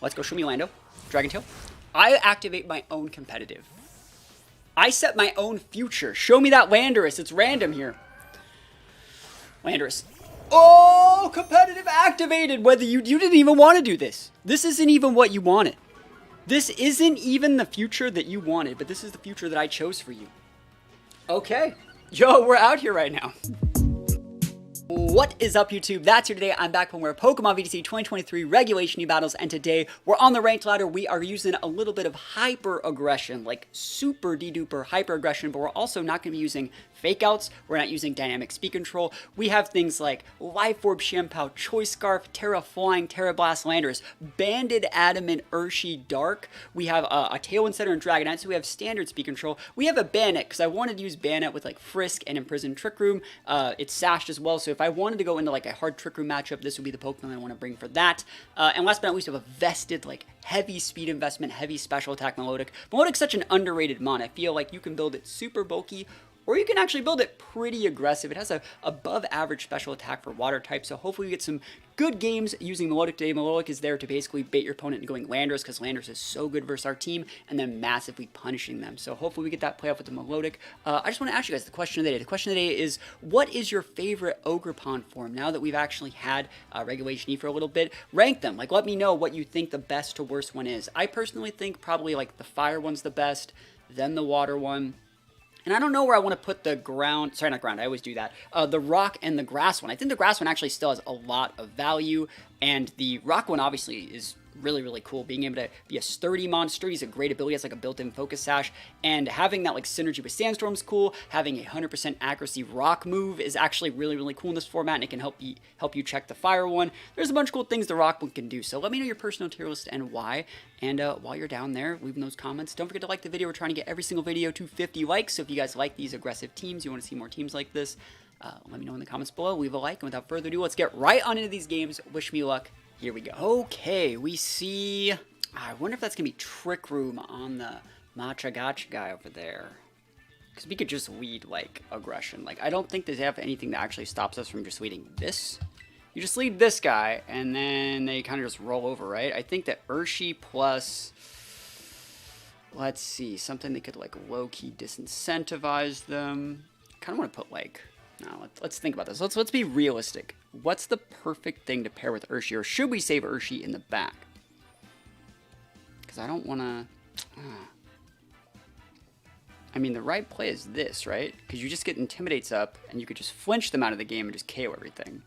Let's go show me Lando. Dragon Tail. I activate my own competitive. I set my own future. Show me that Landorus. It's random here. Landorus. Oh, competitive activated. Whether you didn't even want to do this. This isn't even what you wanted. This isn't even the future that you wanted, but this is the future that I chose for you. Okay. Yo, we're out here right now. What is up, YouTube? That's here today. I'm back when we're Pokemon VGC 2023 Regulation E battles, and today we're on the ranked ladder. We are using a little bit of hyper aggression, like super de-duper hyper aggression, but we're also not going to be using fake outs. We're not using dynamic speed control. We have things like Life Orb, Shampoo, Choice Scarf, Terra Flying, Terra Blast, Landorus, Banded Adamant, Urshi, Dark. We have a Tailwind Setter and Dragonite, so we have standard speed control. We have a Bannet, because I wanted to use Bannet with like Frisk and Imprison Trick Room. It's sashed as well, so if I wanted to go into like a hard Trick Room matchup, this would be the Pokemon I want to bring for that. And last but not least, we have a vested, like, heavy speed investment, heavy special attack Milotic. Milotic's such an underrated mon. I feel like you can build it super bulky, or you can actually build it pretty aggressive. It has a above average special attack for water type, so hopefully we get some good games using Milotic today. Milotic is there to basically bait your opponent into going Landorus, because Landorus is so good versus our team, and then massively punishing them. So hopefully we get that play off with the Milotic. I just want to ask you guys the question of the day. The question of the day is, what is your favorite Ogerpon form now that we've actually had Regulation E for a little bit? Rank them. Like, let me know what you think the best to worst one is. I personally think probably like the fire one's the best, then the water one. And I don't know where I want to put the ground, sorry, not ground, I always do that, the rock and the grass one. I think the grass one actually still has a lot of value, and the rock one obviously is really, really cool. Being able to be a sturdy monster, he's a great ability, it's like a built-in focus sash, and having that like synergy with Sandstorm's cool. Having a 100% accuracy rock move is actually really, really cool in this format, and it can help you check the fire one. There's a bunch of cool things the rock one can do, so let me know your personal tier list and why. And while you're down there, leaving those comments, don't forget to like the video. We're trying to get every single video to 50 likes, so if you guys like these aggressive teams, you want to see more teams like this, let me know in the comments below, leave a like, and without further ado, let's get right on into these games. Wish me luck. Here we go. Okay, we see... I wonder if that's going to be Trick Room on the Matcha Gotcha guy over there. Because we could just lead, like, aggression. Like, I don't think they have anything that actually stops us from just leading this. You just lead this guy, and then they kind of just roll over, right? I think that Urshi plus... Let's see, something that could, like, low-key disincentivize them. Kind of want to put, like... No, let's think about this. Let's be realistic. What's the perfect thing to pair with Urshi, or should we save Urshi in the back? Because I don't want to... I mean, the right play is this, right? Because you just get Intimidates up, and you could just flinch them out of the game and just KO everything.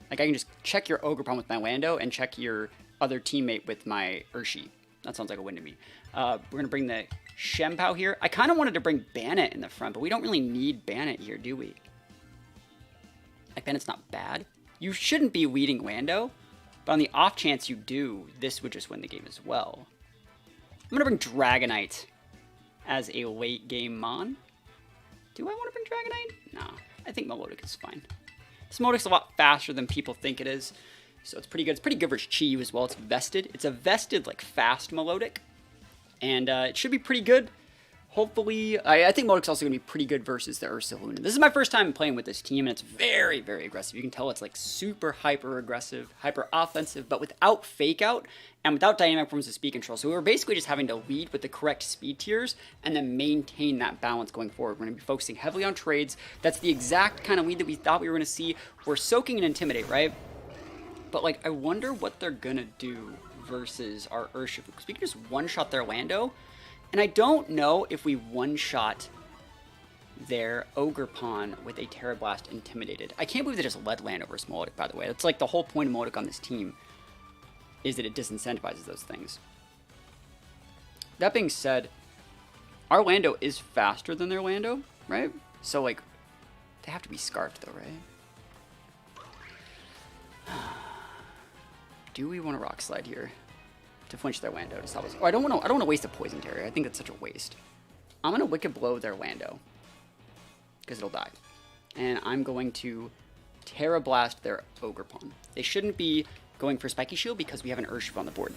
Like, I can just check your Ogerpon with my Lando, and check your other teammate with my Urshi. That sounds like a win to me. We're going to bring the Shempao here. I kind of wanted to bring Bannet in the front, but we don't really need Bannet here, do we? Like, Bannet's not bad. You shouldn't be leading Lando, but on the off chance you do, this would just win the game as well. I'm going to bring Dragonite as a late game mon. Do I want to bring Dragonite? No, I think Milotic is fine. This Milotic's a lot faster than people think it is, so it's pretty good. It's pretty good versus Chi as well. It's vested. It's a vested, like, fast Milotic, and it should be pretty good. Hopefully, I think Milotic's also going to be pretty good versus the Ursaluna. This is my first time playing with this team, and it's very, very aggressive. You can tell it's like super hyper aggressive, hyper offensive, but without fake out and without dynamic forms of speed control. So we were basically just having to lead with the correct speed tiers and then maintain that balance going forward. We're going to be focusing heavily on trades. That's the exact kind of lead that we thought we were going to see. We're soaking and Intimidate, right? But like, I wonder what they're going to do versus our Urshifu, because we can just one-shot their Lando. And I don't know if we one-shot their Ogerpon with a Terra Blast Intimidated. I can't believe they just led Lando versus Milotic, by the way. That's like the whole point of Milotic on this team, is that it disincentivizes those things. That being said, our Lando is faster than their Lando, right? So, like, they have to be Scarfed, though, right? Do we want to Rock Slide here to flinch their Lando to stop us? Oh, I don't want to waste a Poison Terry. I think that's such a waste. I'm going to Wicked Blow their Lando, because it'll die. And I'm going to Terra Blast their Ogerpon. They shouldn't be going for Spiky Shield because we have an Urshifu on the board.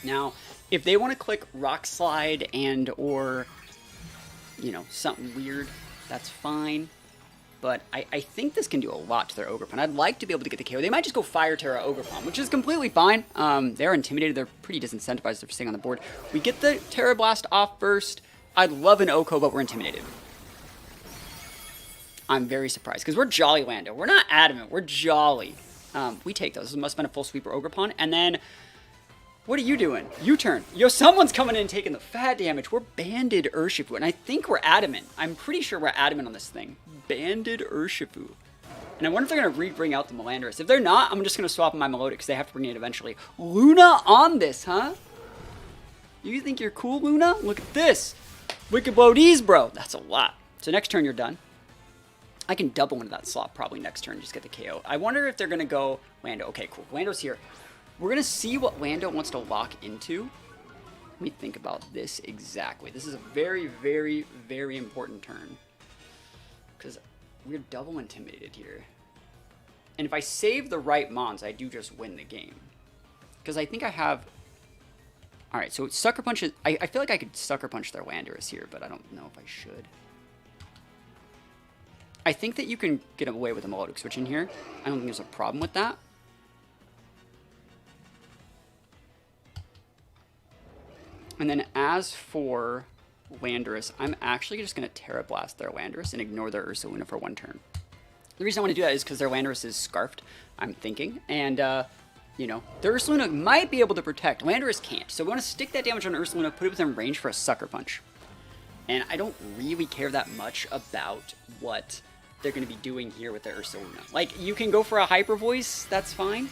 Now, if they want to click Rock Slide and or, you know, something weird, that's fine. But I think this can do a lot to their Ogerpon. I'd like to be able to get the KO. They might just go Fire Terra Ogerpon, which is completely fine. They're intimidated. They're pretty disincentivized for staying on the board. We get the Terra Blast off first. I'd love an Oko, but we're intimidated. I'm very surprised, because we're Jolly Lando. We're not adamant. We're Jolly. We take those. This must have been a full sweeper Ogerpon. And then, what are you doing? U-turn. Yo, someone's coming in and taking the fat damage. We're Banded Urshifu, and I think we're adamant. I'm pretty sure we're adamant on this thing. Banded Urshifu. And I wonder if they're going to re-bring out the Melandris. If they're not, I'm just going to swap my Milotic, because they have to bring it eventually. Luna on this, huh? You think you're cool, Luna? Look at this. Wicked Blow D's, bro. That's a lot. So next turn, you're done. I can double into that slot probably next turn and just get the KO. I wonder if they're going to go Lando. Okay, cool. Lando's here. We're going to see what Lando wants to lock into. Let me think about this exactly. This is a very, very, very important turn. Because we're double intimidated here. And if I save the right Mons, I do just win the game. Because I think I have... Alright, so Sucker Punch is... I feel like I could Sucker Punch their Landorus here, but I don't know if I should. I think that you can get away with a Milotic switch in here. I don't think there's a problem with that. And then as for Landorus, I'm actually just going to Terra Blast their Landorus and ignore their Ursaluna for one turn. The reason I want to do that is because their Landorus is Scarfed, I'm thinking. And, you know, their Ursaluna might be able to protect. Landorus can't. So we want to stick that damage on Ursaluna, put it within range for a Sucker Punch. And I don't really care that much about what they're going to be doing here with their Ursaluna. Like, you can go for a Hyper Voice, that's fine.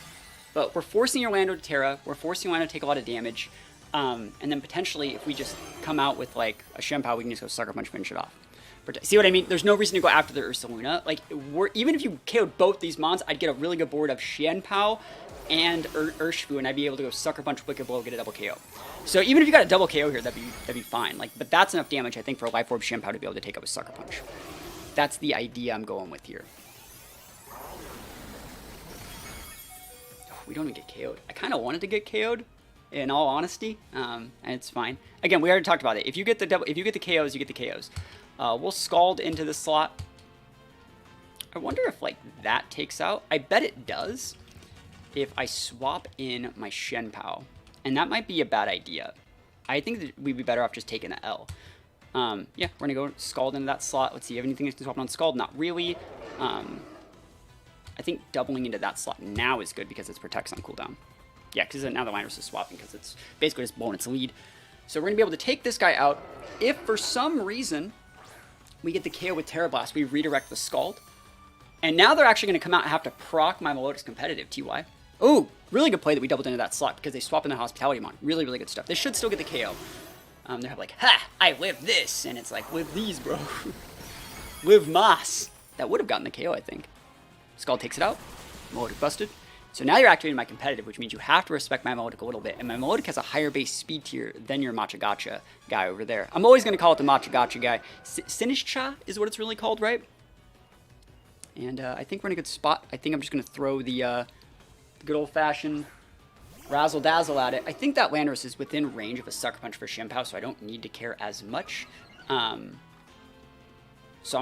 But we're forcing your Lando to Terra. We're forcing Lando to take a lot of damage. And then potentially, if we just come out with, like, a Shenpao, we can just go Sucker Punch, finish it off. See what I mean? There's no reason to go after the Ursaluna. Like, even if you KO'd both these Mons, I'd get a really good board of Shenpao and Urshifu, and I'd be able to go Sucker Punch, Wicked Blow, get a double KO. So even if you got a double KO here, that'd be fine. Like, but that's enough damage, I think, for a Life Orb Shenpao to be able to take up a Sucker Punch. That's the idea I'm going with here. Oh, we don't even get KO'd. I kind of wanted to get KO'd, in all honesty, and it's fine. Again, we already talked about it. If you get the KOs, you get the KOs. We'll Scald into the slot. I wonder if, like, that takes out. I bet it does if I swap in my Shenpao. And that might be a bad idea. I think that we'd be better off just taking the L. Yeah, we're going to go Scald into that slot. Let's see, have anything to swap on Scald? Not really. I think doubling into that slot now is good because it protects on cooldown. Yeah, because now the Landorus is swapping because it's basically just blowing its lead. So we're going to be able to take this guy out. If for some reason we get the KO with Terra Blast, we redirect the Scald. And now they're actually going to come out and have to proc my Milotic's competitive, TY. Oh, really good play that we doubled into that slot because they swap in the Hospitality Mon. Really, really good stuff. They should still get the KO. They're like, ha, I live this. And it's like, live these, bro. Live Moss. That would have gotten the KO, I think. Scald takes it out. Milotic busted. So now you're activating my competitive, which means you have to respect my Milotic a little bit. And my Milotic has a higher base speed tier than your Matcha Gotcha guy over there. I'm always going to call it the Matcha Gotcha guy. Sinishcha is what it's really called, right? And I think we're in a good spot. I think I'm just going to throw the good old-fashioned Razzle-Dazzle at it. I think that Landorus is within range of a Sucker Punch for Shenpao, so I don't need to care as much. So I'm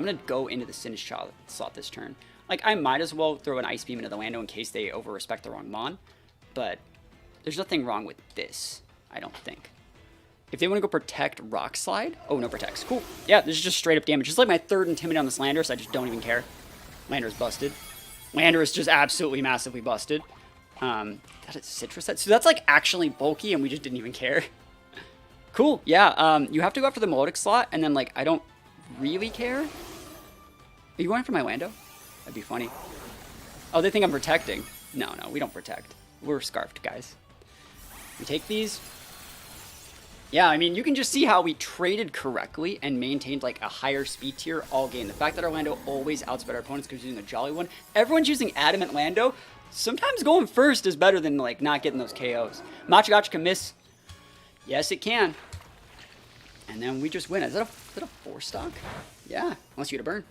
going to go into the Sinishcha slot this turn. Like, I might as well throw an Ice Beam into the Lando in case they over-respect the wrong Mon. But there's nothing wrong with this, I don't think. If they want to go protect Rock Slide... Oh, no protects. Cool. Yeah, this is just straight-up damage. It's like my third Intimidate on this Landorus, so I just don't even care. Landorus busted. Landorus just absolutely massively busted. That is Citrus Set. So that's, like, actually bulky, and we just didn't even care. Cool. Yeah, you have to go after the Milotic slot, and then, like, I don't really care. Are you going after my Lando? That'd be funny. Oh, they think I'm protecting. No, we don't protect. We're Scarfed, guys. We take these. Yeah, I mean, you can just see how we traded correctly and maintained, like, a higher speed tier all game. The fact that our Lando always outspeed our opponents because we're using a Jolly one. Everyone's using Adamant Lando. Sometimes going first is better than, like, not getting those KOs. Matcha Gotcha can miss. Yes, it can. And then we just win. Is that a 4-stock? Yeah, unless you get a burn.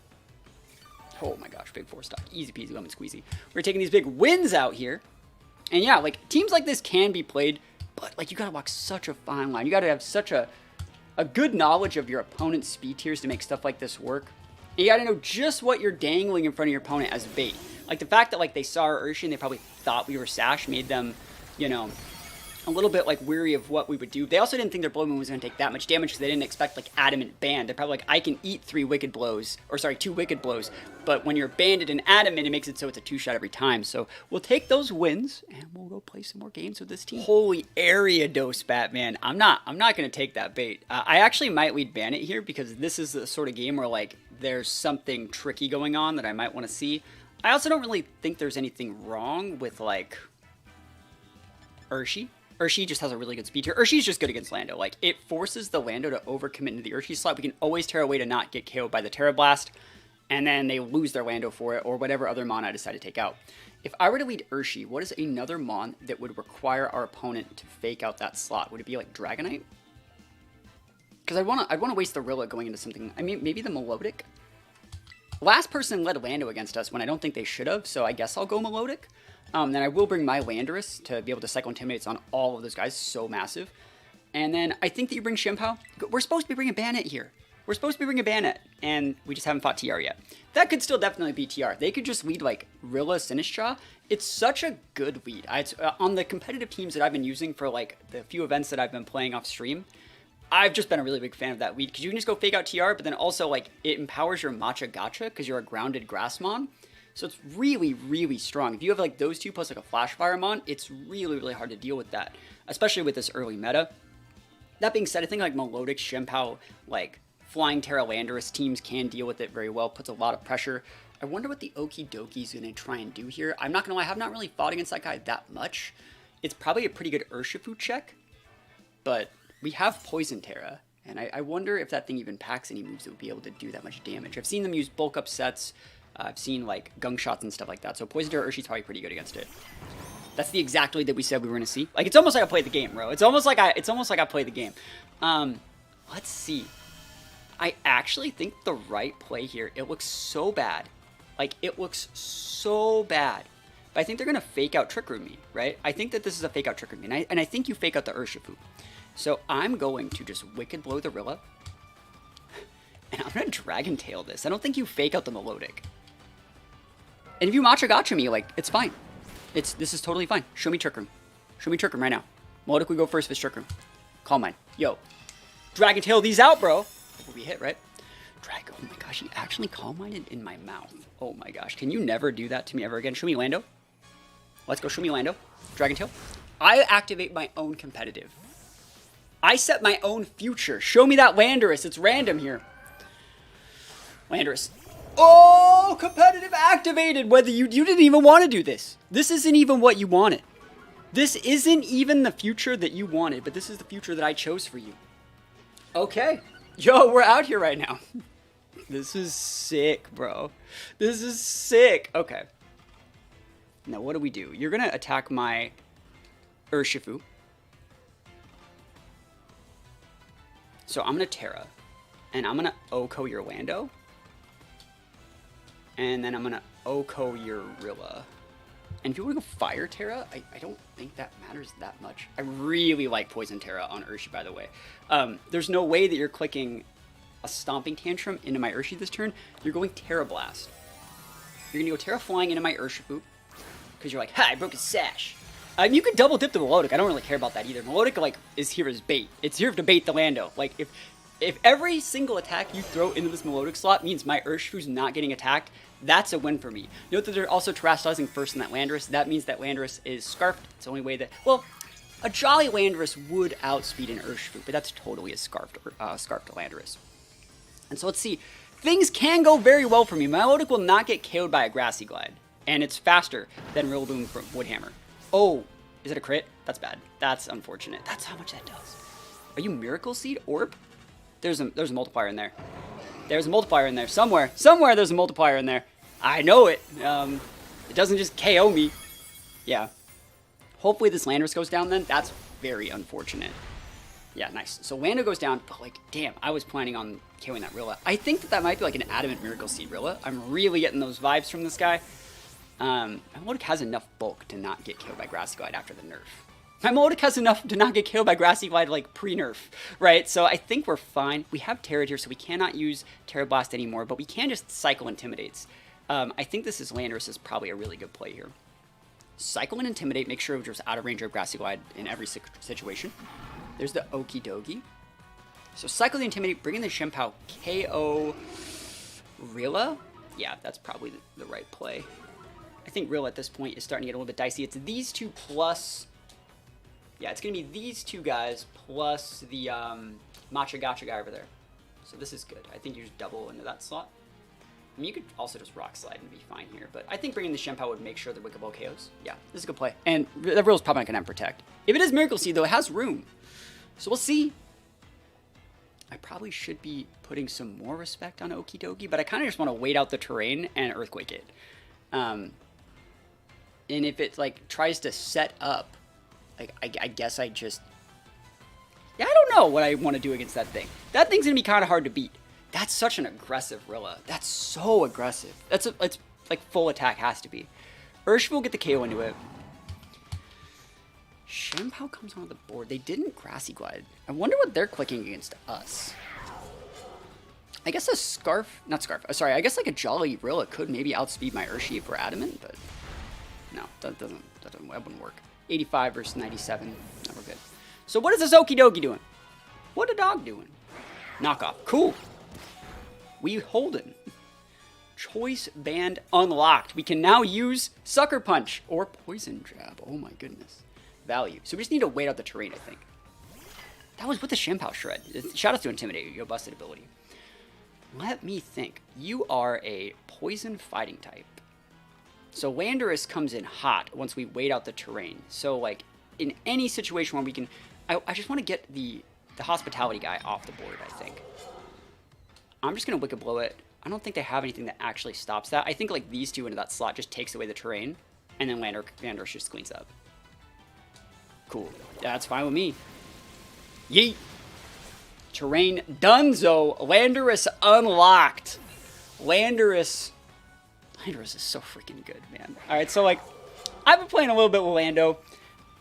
Oh my gosh, big 4-stock. Easy peasy, lemon squeezy. We're taking these big wins out here. And yeah, like, teams like this can be played, but, like, you gotta walk such a fine line. You gotta have such a good knowledge of your opponent's speed tiers to make stuff like this work. You gotta know just what you're dangling in front of your opponent as bait. Like the fact that like they saw our Urshi and they probably thought we were Sash made them, you know, a little bit like weary of what we would do. They also didn't think their Blow Moon was going to take that much damage because they didn't expect like Adamant Band. They're probably like, I can eat 2 Wicked Blows, but when you're banded in Adamant, it makes it so it's a 2-shot every time. So we'll take those wins and we'll go play some more games with this team. Holy area dose, Batman. I'm not going to take that bait. I actually might lead Bandit here because this is the sort of game where like there's something tricky going on that I might want to see. I also don't really think there's anything wrong with like Urshi. Urshi just has a really good speed here. Urshi's just good against Lando. Like, it forces the Lando to overcommit into the Urshi slot. We can always tear away to not get KO'd by the Terra Blast, and then they lose their Lando for it, or whatever other Mon I decide to take out. If I were to lead Urshi, what is another Mon that would require our opponent to fake out that slot? Would it be like Dragonite? Because I'd want to waste the Rilla going into something. I mean, maybe the Milotic. Last person led Lando against us when I don't think they should have, so I guess I'll go Milotic. Then I will bring my Landorus to be able to cycle Intimidates on all of those guys. So massive. And then I think that you bring Shimpow. We're supposed to be bringing Bandit here. We're supposed to be bringing Bandit, and we just haven't fought TR yet. That could still definitely be TR. They could just lead like Rilla, Sinistcha. It's such a good lead. On the competitive teams that I've been using for like the few events that I've been playing off stream, I've just been a really big fan of that lead because you can just go fake out TR, but then also like it empowers your Matcha Gacha because you're a grounded Grassmon. So it's really, really strong. If you have like those two plus like a Flash Fire Mon, it's really, really hard to deal with that, especially with this early meta. That being said, I think like Milotic, Shimpow, like Flying Terra Landorus teams can deal with it very well, puts a lot of pressure. I wonder what the Okie Dokie's going to try and do here. I'm not going to lie, I have not really fought against that guy that much. It's probably a pretty good Urshifu check, but we have Poison Terra, and I wonder if that thing even packs any moves that would be able to do that much damage. I've seen them use bulk up sets. I've seen like gunk shots and stuff like that. So Poison Terra Urshi's probably pretty good against it. That's the exact lead that we said we were gonna see. Like it's almost like I played the game, bro. It's almost like I played the game. Let's see. I actually think the right play here. It looks so bad. Like it looks so bad. But I think they're gonna fake out Trick Room me, right? I think that this is a fake out Trick Room me, and I think you fake out the Urshifu. So I'm going to just Wicked Blow the Rilla. And I'm gonna Dragon Tail this. I don't think you fake out the Milotic. And if you Matcha Gacha me, like, it's fine. This is totally fine. Show me Trick Room. Show me Trick Room right now. Milotic would go first with Trick Room. Calm Mind. Yo. Dragon Tail these out, bro. We hit, right? Dragon. Oh my gosh, he actually Calm Minded in my mouth. Oh my gosh. Can you never do that to me ever again? Show me Lando. Let's go. Show me Lando. Dragon Tail. I activate my own competitive. I set my own future. Show me that Landorus. It's random here. Landorus. Oh, competitive activated. Whether you didn't even want to do this. This isn't even what you wanted. This isn't even the future that you wanted, but this is the future that I chose for you. Okay. Yo, we're out here right now. This is sick, bro. This is sick. Okay. Now, what do? You're going to attack my Urshifu. So I'm going to Terra. And I'm going to Oko your Lando. And then I'm going to Oko your Rilla. And if you want to go Fire Terra, I don't think that matters that much. I really like Poison Terra on Urshi, by the way. There's no way that you're clicking a Stomping Tantrum into my Urshi this turn. You're going Terra Blast. You're going to go Terra Flying into my Urshifu. Because you're like, ha, I broke his sash. You could double dip the Milotic. I don't really care about that either. Milotic, like, is here as bait. It's here to bait the Lando. Like, if every single attack you throw into this Milotic slot means my Urshifu's not getting attacked, that's a win for me. Note that they're also terastallizing first in that Landorus. That means that Landorus is scarfed. It's the only way that, well, a Jolly Landorus would outspeed an Urshifu, but that's totally a scarfed Landorus. And so let's see. Things can go very well for me. My Milotic will not get KO'd by a Grassy Glide, and it's faster than Rillaboom from Woodhammer. Oh, is it a crit? That's bad. That's unfortunate. That's how much that does. Are you Miracle Seed? Orb? There's a multiplier in there. There's a multiplier in there. Somewhere there's a multiplier in there. I know it. It doesn't just KO me. Yeah. Hopefully this Landorus goes down then. That's very unfortunate. Yeah, nice. So Lando goes down, but like, damn, I was planning on killing that Rilla. I think that might be like an Adamant Miracle Seed Rilla. I'm really getting those vibes from this guy. Milotic has enough bulk to not get killed by Grass Glide after the nerf. My Milotic has enough to not get killed by Grassy Glide, like, pre-nerf, right? So I think we're fine. We have Terra here, so we cannot use Terra Blast anymore, but we can just Cycle Intimidates. I think this is Landorus is probably a really good play here. Cycle and Intimidate, make sure we're just out of range of Grassy Glide in every situation. There's the Okie Dokie. So Cycle the Intimidate, bring in the Shempao, KO Rilla? Yeah, that's probably the right play. I think Rilla at this point is starting to get a little bit dicey. It's these two plus... Yeah, it's going to be these two guys plus the Matcha Gotcha guy over there. So this is good. I think you just double into that slot. I mean, you could also just Rock Slide and be fine here. But I think bringing the Shempao would make sure the Wicked Blow KOs. Yeah, this is a good play. And that Rill's probably not going to Protect. If it is Miracle Seed, though, it has room. So we'll see. I probably should be putting some more respect on Okie Dokie, but I kind of just want to wait out the terrain and Earthquake it. And if it, like, tries to set up, like, I guess I just... Yeah, I don't know what I want to do against that thing. That thing's going to be kind of hard to beat. That's such an aggressive Rilla. That's so aggressive. It's like full attack has to be. Urshifu will get the KO into it. Shempao comes onto the board. They didn't Grassy Glide. I wonder what they're clicking against us. I guess a Scarf... Not Scarf. Sorry, I guess like a Jolly Rilla could maybe outspeed my Urshi if we're Adamant, but... No, that wouldn't work. 85 versus 97. No, we're good. So what is this Okie Dokie doing? What a dog doing? Knockoff. Cool. We holding. Choice Band unlocked. We can now use Sucker Punch or Poison Jab. Oh my goodness. Value. So we just need to wait out the terrain, I think. That was with the Shempao Shred. Shout out to Intimidate, your busted ability. Let me think. You are a Poison Fighting type. So Landorus comes in hot once we wait out the terrain. So like in any situation where we can... I just want to get the Hospitality guy off the board, I think. I'm just going to Wicked Blow it. I don't think they have anything that actually stops that. I think like these two into that slot just takes away the terrain. And then Landorus just cleans up. Cool. That's fine with me. Yeet. Terrain donezo. Landorus unlocked. Landorus is so freaking good, man. Alright, so like, I've been playing a little bit with Lando.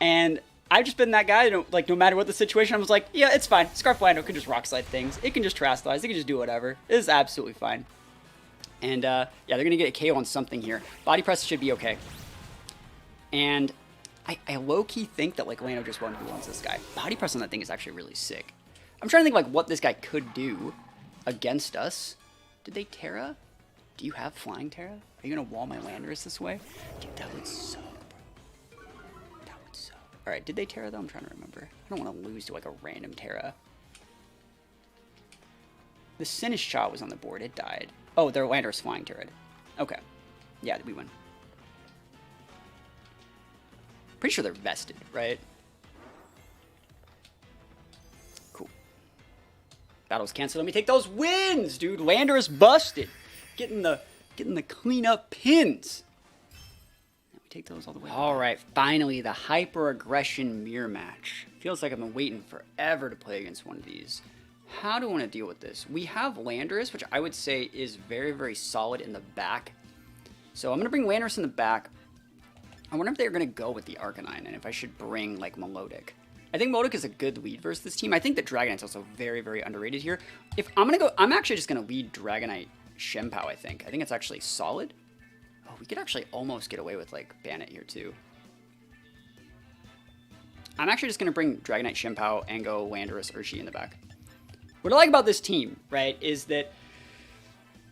And I've just been that guy, like, no matter what the situation, I was like, yeah, it's fine. Scarf Lando can just Rock Slide things. It can just Terastallize. It can just do whatever. It is absolutely fine. And, yeah, they're going to get a KO on something here. Body Press should be okay. And I low-key think that, like, Lando just wants this guy. Body Press on that thing is actually really sick. I'm trying to think, like, what this guy could do against us. Did they Terra? Do you have Flying Terra? Are you going to wall my Landorus this way? Dude, that would suck, bro. That would suck. Alright, did they Terra, though? I'm trying to remember. I don't want to lose to, like, a random Terra. The Sinish Shot was on the board. It died. Oh, their Landorus Flying Terra. Okay. Yeah, we win. Pretty sure they're vested, right? Cool. Battle's canceled. Let me take those wins, dude. Landorus busted. Getting the cleanup pins. And we take those all the way. All right, finally the Hyper Aggression Mirror Match. Feels like I've been waiting forever to play against one of these. How do I want to deal with this? We have Landorus, which I would say is very, very solid in the back. So I'm going to bring Landorus in the back. I wonder if they're going to go with the Arcanine and if I should bring, like, Milotic. I think Milotic is a good lead versus this team. I think that Dragonite's also very, very underrated here. If I'm going to go, I'm actually just going to lead Dragonite Shempao, I think. I think it's actually solid. Oh, we could actually almost get away with, like, Bandit here, too. I'm actually just going to bring Dragonite Shempao and go Landorus Urshi in the back. What I like about this team, right, is that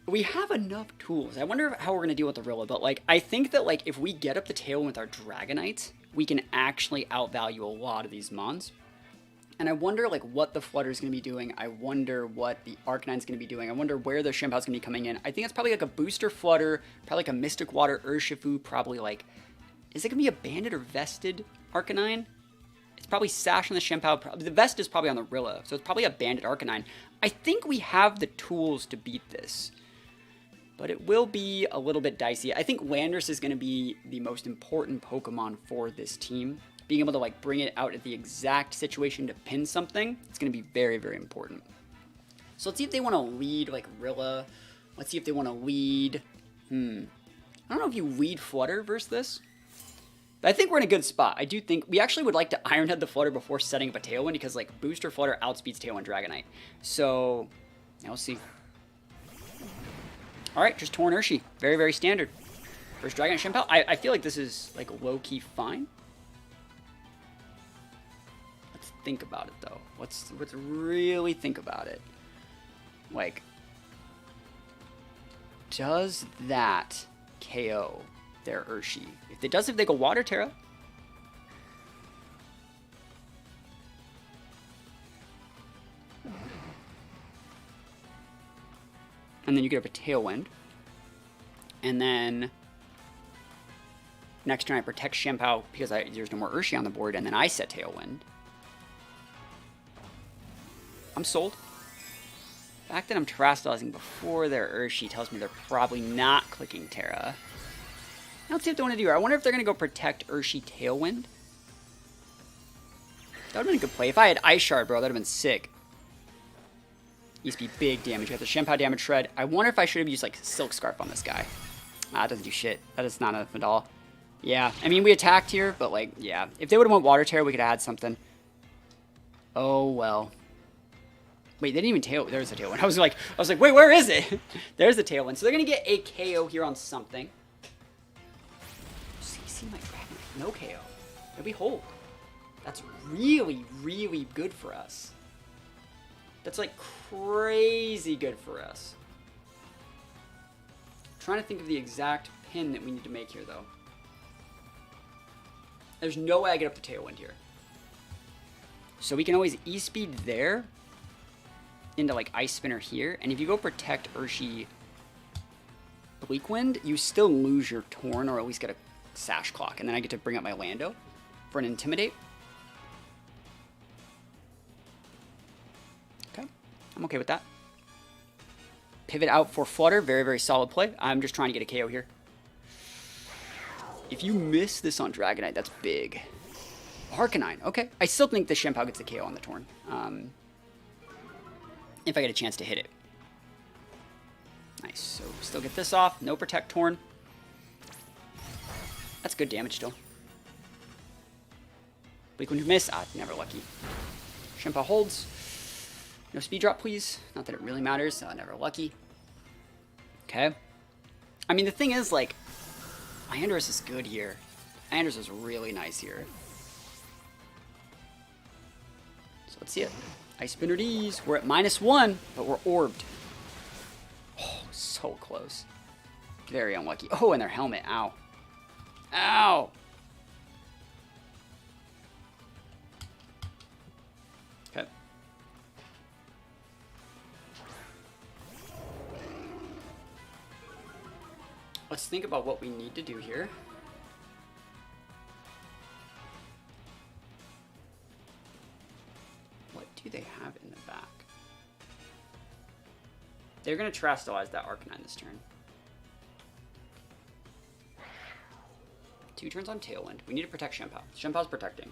we have enough tools. I wonder how we're going to deal with the Rilla, but, like, I think that, like, if we get up the tail with our Dragonite, we can actually outvalue a lot of these mons. And I wonder, like, what the Flutter is going to be doing. I wonder what the Arcanine's going to be doing. I wonder where the Shempao's going to be coming in. I think it's probably, like, a Booster Flutter, probably, like, a Mystic Water Urshifu, probably, like, is it going to be a Banded or Vested Arcanine? It's probably Sash on the Shempao. The Vest is probably on the Rilla, so it's probably a Banded Arcanine. I think we have the tools to beat this. But it will be a little bit dicey. I think Landorus is going to be the most important Pokemon for this team. Being able to, like, bring it out at the exact situation to pin something, it's going to be very, very important. So let's see if they want to lead, like, Rilla. Let's see if they want to lead... I don't know if you lead Flutter versus this. But I think we're in a good spot. I do think we actually would like to Ironhead the Flutter before setting up a Tailwind because like Booster Flutter outspeeds Tailwind Dragonite. So yeah, we'll see. All right, just Torn Urshi. Very, very standard. First Dragonite Shenpao. I feel like this is like low-key fine. Let's think about it though. Let's really think about it. Like, does that KO their Urshi? If it does, if they go Water Terra. And then you get up a Tailwind. And then next turn I protect Shenpao because there's no more Urshi on the board, and then I set Tailwind. I'm sold. The fact that I'm Terastallizing before their Urshi tells me they're probably not clicking Terra. Now let's see what they want to do here. I wonder if they're going to go protect Urshi Tailwind. That would have been a good play. If I had Ice Shard, bro, that would have been sick. Used to be big damage. You have the Shenpao damage shred. I wonder if I should have used like Silk Scarf on this guy. Ah, it doesn't do shit. That is not enough at all. Yeah, I mean, we attacked here, but like, yeah. If they would have went Water Terror, we could have had something. Oh, well. Wait, they didn't even tail. There's a Tailwind. I was like, wait, where is it? There's the Tailwind. So they're going to get a KO here on something. See my Dragon. No KO. And we hold. That's really, really good for us. That's like crazy good for us. I'm trying to think of the exact pin that we need to make here, though. There's no way I get up the Tailwind here. So we can always E-speed there into like Ice Spinner here. And if you go protect Urshi Bleakwind, you still lose your Torn or at least get a Sash Clock. And then I get to bring up my Lando for an Intimidate. Okay, I'm okay with that. Pivot out for Flutter. Very, very solid play. I'm just trying to get a KO here. If you miss this on Dragonite, that's big. Arcanine. Okay. I still think the Shenpao gets a KO on the Torn. If I get a chance to hit it. Nice. So still get this off. No Protect Torn. That's good damage still. Bleak when you miss. Ah, never lucky. Shenpao holds. No speed drop, please. Not that it really matters. Never lucky. Okay. I mean, the thing is, like, Iandros is good here. Iandros is really nice here. So let's see it. Ice Spinner D's. We're at -1, but we're orbed. Oh, so close. Very unlucky. Oh, and their helmet. Ow. Ow! Okay. Let's think about what we need to do here. What do they have in the back? They're going to Terastallize that Arcanine this turn. 2 turns on Tailwind. We need to protect Shenpao. Shenpao's protecting.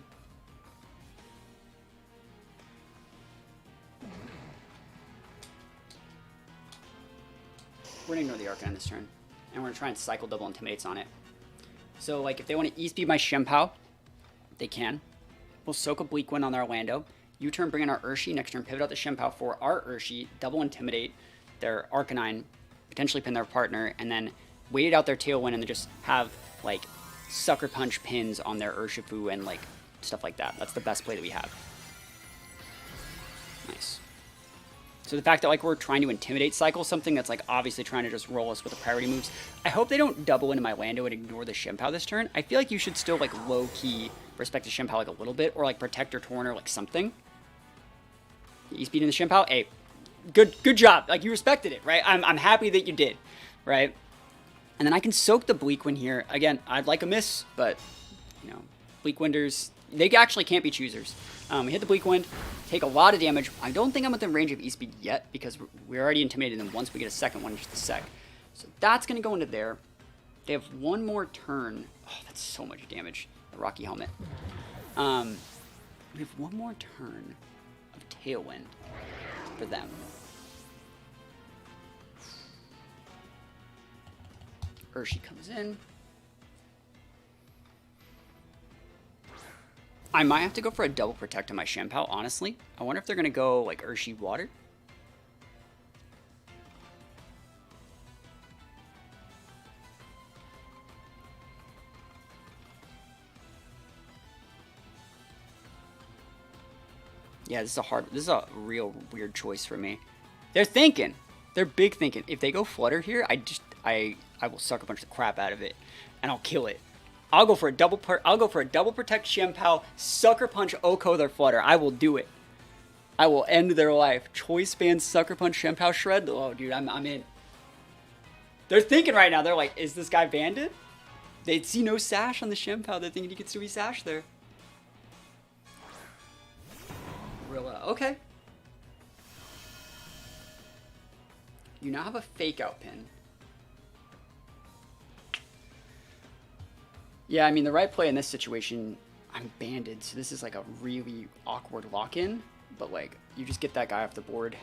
We're going to ignore the Arcanine this turn. And we're going to try and cycle double Intimidates on it. So, like, if they want to E-speed my Shenpao, they can. We'll soak a Bleakwind on their Orlando. U-turn, bring in our Urshi. Next turn, pivot out the Shenpao for our Urshi. Double Intimidate their Arcanine. Potentially pin their partner. And then wait out their Tailwind and then just have, like, Sucker Punch pins on their Urshifu and, like, stuff like that. That's the best play that we have. Nice. So the fact that, like, we're trying to Intimidate cycle something that's, like, obviously trying to just roll us with the priority moves. I hope they don't double into my Lando and ignore the Shenpao this turn. I feel like you should still, like, low-key respect the Shenpao, like, a little bit. Or, like, protect or Torn or, like, something. E-speed in the Shenpao. Hey, good job. Like, you respected it, right? I'm happy that you did, right? And then I can soak the Bleakwind here. Again, I'd like a miss, but, you know, Bleakwinders, they actually can't be choosers. We hit the Bleakwind, take a lot of damage. I don't think I'm within range of E-speed yet because we're already intimidated them once we get a second one, just a sec. So that's going to go into there. They have one more turn. Oh, that's so much damage. The Rocky Helmet. We have one more turn of Tailwind for them. Urshi comes in. I might have to go for a double protect on my Shenpao, honestly. I wonder if they're going to go, like, Urshi Water. Yeah, this is a real weird choice for me. They're thinking. They're big thinking. If they go Flutter here, I will suck a bunch of the crap out of it, and I'll kill it. I'll go for a double protect Shenpao, sucker punch Oko their Flutter. I will do it. I will end their life. Choice band sucker punch Shenpao shred. Oh, dude, I'm in. They're thinking right now. They're like, is this guy banded? They see no sash on the Shenpao. They're thinking he could still be sash there. Rilla, okay. You now have a fake out pin. Yeah, I mean, the right play in this situation, I'm banded, so this is like a really awkward lock-in, but like, you just get that guy off the board.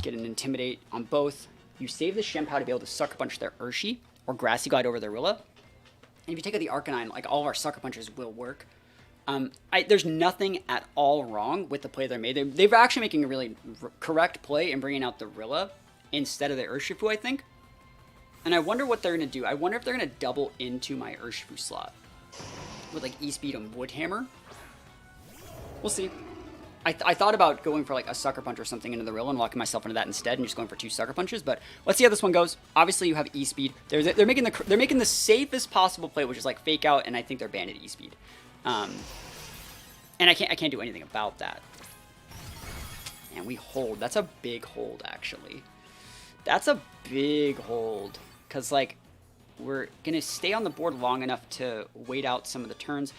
Get an Intimidate on both. You save the Shenpao to be able to sucker punch their Urshi, or Grassy Glide over their Rilla. And if you take out the Arcanine, like, all of our sucker punches will work. There's nothing at all wrong with the play they made. They're actually making a really correct play and bringing out the Rilla instead of the Urshifu, I think. And I wonder what they're going to do. I wonder if they're going to double into my Urshifu slot with, like, E-Speed and Wood Hammer. We'll see. I thought about going for, like, a Sucker Punch or something into the Rilla and locking myself into that instead and just going for 2 Sucker Punches. But let's see how this one goes. Obviously, you have E-Speed. They're making the safest possible play, which is, like, Fake Out, and I think they're banded E-Speed. And I can't do anything about that. And we hold. That's a big hold, actually. That's a big hold. Because, like, we're going to stay on the board long enough to wait out some of the turns.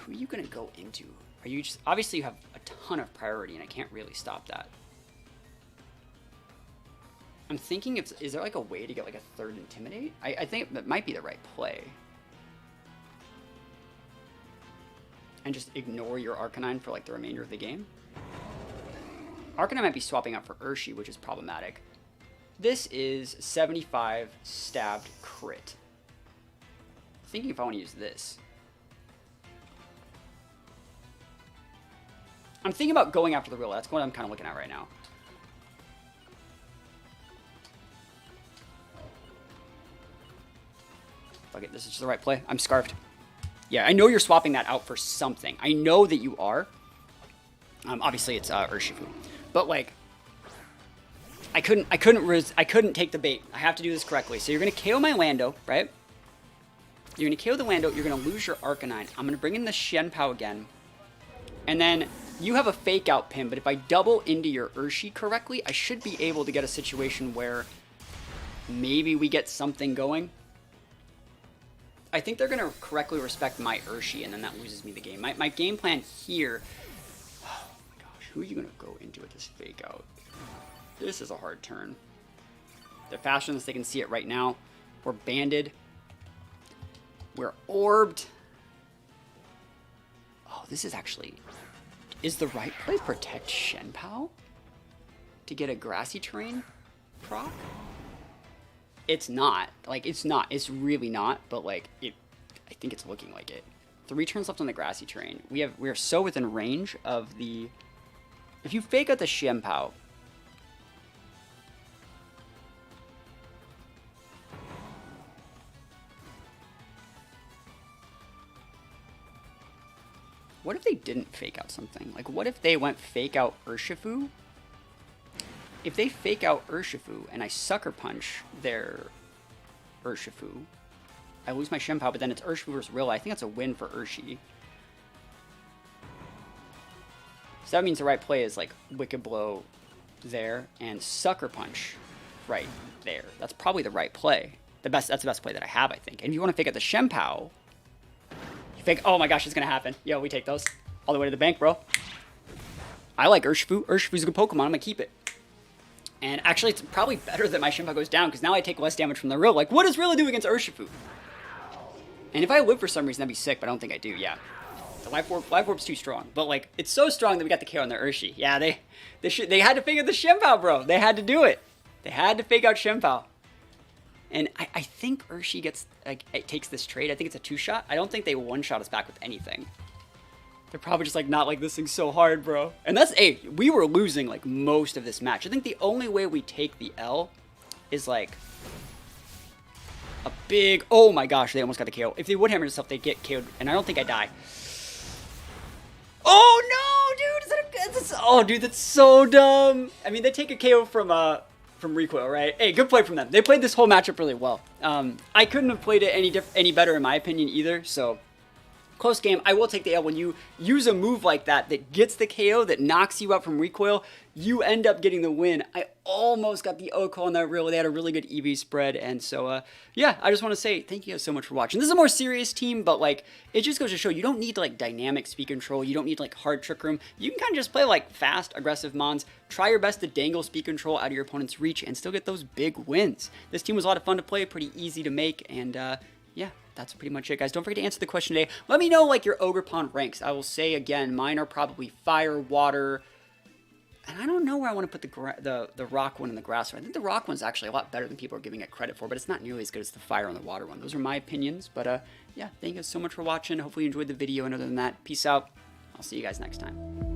Who are you going to go into? Are you just... Obviously, you have a ton of priority, and I can't really stop that. I'm thinking, is there, like, a way to get, like, a third Intimidate? I think that might be the right play. And just ignore your Arcanine for, like, the remainder of the game. Arcanine might be swapping out for Urshi, which is problematic. This is 75 stabbed crit. Thinking if I want to use this. I'm thinking about going after the Rilla. That's what I'm kind of looking at right now. Fuck it, this is just the right play. I'm scarfed. Yeah, I know you're swapping that out for something. I know that you are. Obviously, it's Urshifu. But, like, I couldn't take the bait. I have to do this correctly. So you're going to KO my Lando, right? You're going to KO the Lando. You're going to lose your Arcanine. I'm going to bring in the Shenpao again. And then you have a fake out pin. But if I double into your Urshi correctly, I should be able to get a situation where maybe we get something going. I think they're going to correctly respect my Urshi, and then that loses me the game. My game plan here... Oh my gosh, who are you going to go into with this fake out? This is a hard turn. They're faster than this. They can see it right now. We're banded. We're orbed. Oh, this is actually... Is the right play protect Shenpao? To get a grassy terrain proc? It's not. Like, it's not. It's really not. But, like, I think it's looking like it. 3 turns left on the grassy terrain. We are so within range of the... If you fake out the Shenpao... What if they didn't fake out something? Like, what if they went fake out Urshifu? If they fake out Urshifu and I sucker punch their Urshifu, I lose my Shenpao, but then it's Urshifu versus Rilla. I think that's a win for Urshi. So that means the right play is, like, Wicked Blow there and sucker punch right there. That's probably the right play. That's the best play that I have, I think. And if you want to fake out the Shenpao, you fake... Oh my gosh, it's going to happen. Yo, we take those all the way to the bank, bro. I like Urshifu. Urshifu's a good Pokemon. I'm going to keep it. And actually, it's probably better that my Shenpao goes down, because now I take less damage from the Rilla. Like, what does Rilla do against Urshifu? And if I live for some reason, that'd be sick, but I don't think I do, yeah. The Life Orb's too strong. But, like, it's so strong that we got the KO on the Urshi. Yeah, they had to fake out the Shenpao, bro. They had to do it. They had to fake out Shenpao. And I think Urshi gets, like, it takes this trade. I think it's a 2-shot. I don't think they 1-shot us back with anything. They're probably just like, not like this thing's so hard, bro. And that's, hey, we were losing like most of this match. I think the only way we take the L is like a big, oh my gosh, they almost got the KO. If they would hammer themselves, they'd get KO'd, and I don't think I die. Oh no, dude, oh dude, that's so dumb. I mean, they take a KO from recoil, right? Hey, good play from them. They played this whole matchup really well. I couldn't have played it any better in my opinion either, so close game. I will take the L. When you use a move like that that gets the KO, that knocks you out from recoil, you end up getting the win. I almost got the O call on that reel. They had a really good EV spread. And so, yeah, I just want to say thank you guys so much for watching. This is a more serious team, but like, it just goes to show you don't need like dynamic speed control. You don't need like hard trick room. You can kind of just play like fast, aggressive mons. Try your best to dangle speed control out of your opponent's reach and still get those big wins. This team was a lot of fun to play, pretty easy to make, and yeah, that's pretty much it, guys. Don't forget to answer the question today. Let me know, like, your Ogre Pawn ranks. I will say, again, mine are probably fire, water, and I don't know where I want to put the rock one and the grass one. I think the rock one's actually a lot better than people are giving it credit for, but it's not nearly as good as the fire and the water one. Those are my opinions, but, yeah, thank you guys so much for watching. Hopefully you enjoyed the video, and other than that, peace out. I'll see you guys next time.